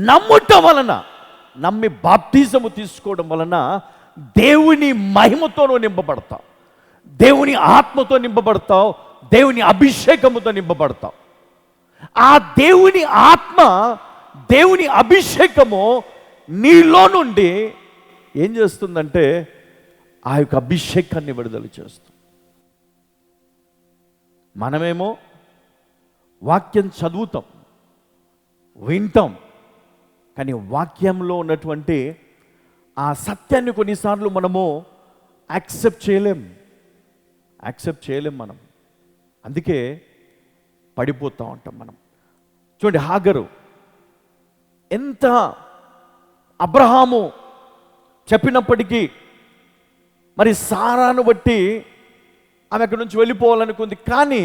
నమ్ముట వలన, నమ్మి బాప్తిజము తీసుకోవడం వలన దేవుని మహిమతోనూ నింపబడతావు, దేవుని ఆత్మతో నింపబడతావు, దేవుని అభిషేకముతో నింపబడతావు. ఆ దేవుని ఆత్మ, దేవుని అభిషేకము నీలో నుండి ఏం చేస్తుందంటే ఆ యొక్క అభిషేకాన్ని విడుదల చేస్తుంది. మనమేమో వాక్యం చదువుతాం, వింటాం, కానీ వాక్యంలో ఉన్నటువంటి ఆ సత్యాన్ని కొన్నిసార్లు మనము యాక్సెప్ట్ చేయలేం మనం. అందుకే పడిపోతూ ఉంటాం మనం. చూడండి, హాగరు ఎంత అబ్రహాము చెప్పినప్పటికీ మరి సారాను బట్టి ఆమె అక్కడి నుంచి వెళ్ళిపోవాలనుకుంది. కానీ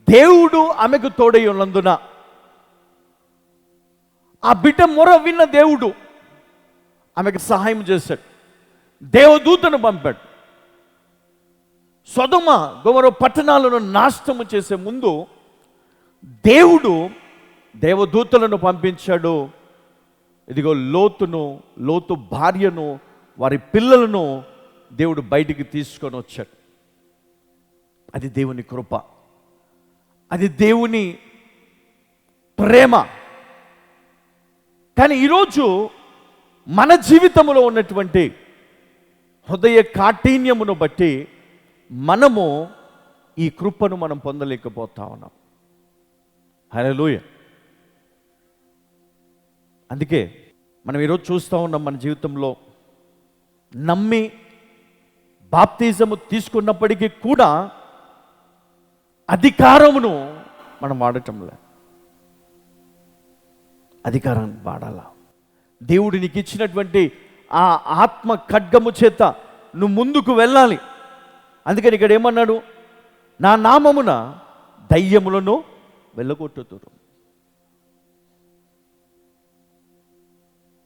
దేవుడు ఆమెకు తోడై ఉన్నందున ఆ బిడ్డ మొర విన్న దేవుడు ఆమెకు సహాయం చేశాడు, దేవదూతను పంపాడు. సొదొమ గొమొర్రా పట్టణాలను నాశనము చేసే ముందు దేవుడు దేవదూతలను పంపించాడు. ఇదిగో లోతు భార్యను, వారి పిల్లలను దేవుడు బయటికి తీసుకొని వచ్చాడు. అది దేవుని కృప, అది దేవుని ప్రేమ. కానీ ఈరోజు మన జీవితంలో ఉన్నటువంటి హృదయ కాఠిన్యమును బట్టి మనము ఈ కృపను మనం పొందలేకపోతా ఉన్నాం. హల్లెలూయా. అందుకే మనం ఈరోజు చూస్తూ ఉన్నాం, మన జీవితంలో నమ్మి బాప్తిజము తీసుకున్నప్పటికీ కూడా అధికారమును మనం వాడటంలే. అధికారాన్ని వాడాలా. దేవుడు నీకు ఇచ్చినటువంటి ఆ ఆత్మ ఖడ్గము చేత నువ్వు ముందుకు వెళ్ళాలి. అందుకని ఇక్కడ ఏమన్నాడు, నా నామమున దయ్యములను వెళ్ళగొట్టుతురు.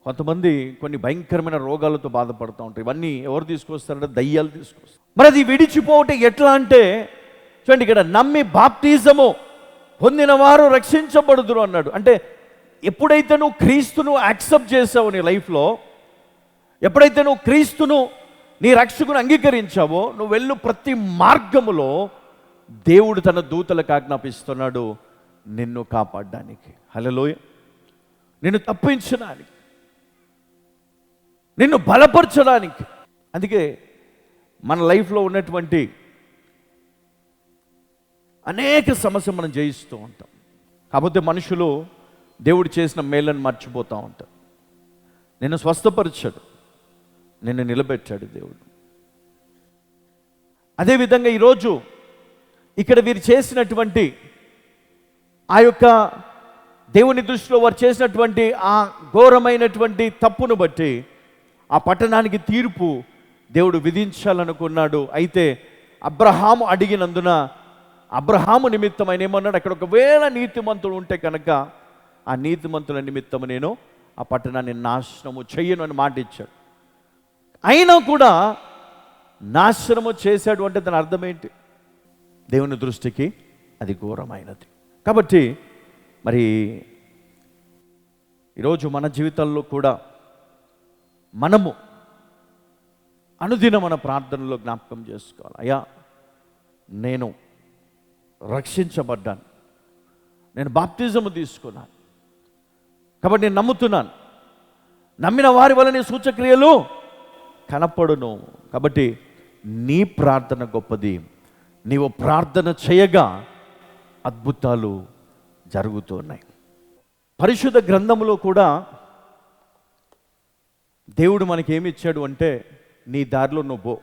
కొంతమంది కొన్ని భయంకరమైన రోగాలతో బాధపడుతూ ఉంటారు. ఇవన్నీ ఎవరు తీసుకొస్తారంటే దయ్యాలు తీసుకొస్తారు. మరి అది విడిచిపోవటం ఎట్లా అంటే, చూడండి, ఇక్కడ నమ్మి బాప్టిజము పొందిన వారు రక్షించబడుదురు అన్నాడు. అంటే ఎప్పుడైతే నువ్వు క్రీస్తును యాక్సెప్ట్ చేసావో నీ లైఫ్లో, ఎప్పుడైతే నువ్వు క్రీస్తును నీ రక్షకుని అంగీకరించావో, నువ్వు వెళ్ళు ప్రతి మార్గములో దేవుడు తన దూతలకు ఆజ్ఞాపిస్తున్నాడు నిన్ను కాపాడడానికి. హల్లెలూయా. నిన్ను తప్పించడానికి, నిన్ను బలపరచడానికి. అందుకే మన లైఫ్లో ఉన్నటువంటి అనేక సమస్యలు మనం జయిస్తూ ఉంటాం. కాకపోతే మనుషులు దేవుడు చేసిన మేలను మర్చిపోతూ ఉంటారు. నిన్ను స్వస్థపరిచాడు, నిన్ను నిలబెట్టాడు దేవుడు. అదేవిధంగా ఈరోజు ఇక్కడ వీరు చేసినటువంటి ఆ యొక్క దేవుని దృష్టిలో వారు చేసినటువంటి ఆ ఘోరమైనటువంటి తప్పును బట్టి ఆ పట్టణానికి తీర్పు దేవుడు విధించాలనుకున్నాడు. అయితే అబ్రహాము అడిగినందున అబ్రహాము నిమిత్తం ఆయన ఏమన్నాడు, అక్కడ ఒకవేళ నీతిమంతుడు ఉంటే కనుక ఆ నీతిమంతుల నిమిత్తం నేను ఆ పట్టణాన్ని నాశనము చెయ్యను అని మాట ఇచ్చాడు. అయినా కూడా నాశనము చేశాడు అంటే దాని అర్థం ఏంటి? దేవుని దృష్టికి అది ఘోరమైనది. కాబట్టి మరి ఈరోజు మన జీవితాల్లో కూడా మనము అనుదినం మన ప్రార్థనలో జ్ఞాపకం చేసుకోవాలి. అయ్యా, నేను రక్షించబడ్డాను, నేను బాప్తిజము తీసుకున్నాను, కాబట్టి నేను నమ్ముతున్నాను, నమ్మిన వారి వలన సూచక్రియలు కనపడును. కాబట్టి నీ ప్రార్థన గొప్పది. నీవు ప్రార్థన చేయగా అద్భుతాలు జరుగుతున్నాయి. పరిశుద్ధ గ్రంథంలో కూడా దేవుడు మనకేమి ఇచ్చాడు అంటే, నీ దారిలో నువ్వు పో.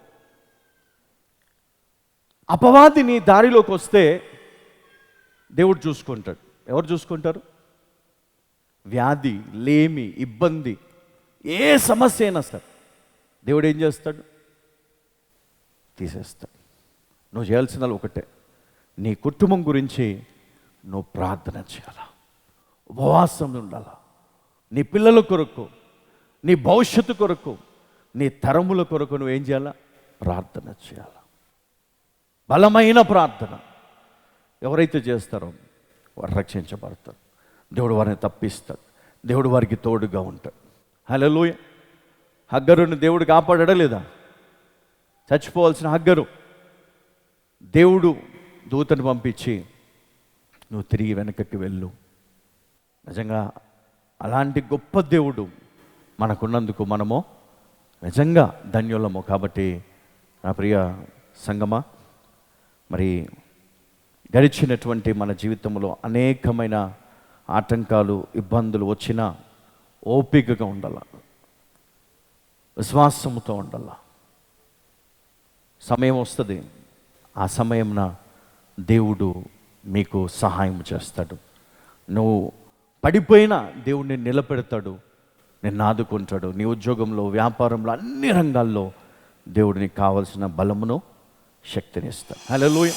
అపవాది నీ దారిలోకి వస్తే దేవుడు చూసుకుంటాడు. ఎవరు చూసుకుంటారు? వ్యాధి, లేమి, ఇబ్బంది, ఏ సమస్య అయినా సరే దేవుడు ఏం చేస్తాడు? తీసేస్తాడు. నువ్వు చేయాల్సింది ఒకటే, నీ కుటుంబం గురించి నువ్వు ప్రార్థన చేయాలా, ఉపవాసం ఉండాలా. నీ పిల్లల కొరకు, నీ భవిష్యత్తు కొరకు, నీ తరముల కొరకు నువ్వేం చేయాలా? ప్రార్థన చేయాలా. బలమైన ప్రార్థన ఎవరైతే చేస్తారో వారు రక్షించబడతారు. దేవుడు వారిని తప్పిస్తాడు. దేవుడు వారికి తోడుగా ఉంటాడు. హల్లెలూయా. హగ్గరుని దేవుడు కాపాడడా లేదా? చచ్చిపోవాల్సిన హగ్గరు దేవుడు దూతను పంపించి నువ్వు తిరిగి వెనకకి వెళ్ళు. నిజంగా అలాంటి గొప్ప దేవుడు మనకున్నందుకు మనము నిజంగా ధన్యులము. కాబట్టి నా ప్రియ సంగమా, మరి గడిచినటువంటి మన జీవితంలో అనేకమైన ఆటంకాలు, ఇబ్బందులు వచ్చినా ఓపికగా ఉండాల, విశ్వాసముతో ఉండాల. సమయం వస్తుంది, ఆ సమయంన దేవుడు మీకు సహాయం చేస్తాడు. నువ్వు పడిపోయినా దేవుడిని నిలబెడతాడు, నిన్ను ఆదుకుంటాడు. నీ ఉద్యోగంలో, వ్యాపారంలో, అన్ని రంగాల్లో దేవుడిని కావలసిన బలమును, శక్తిని ఇస్తాడు. హల్లెలూయా.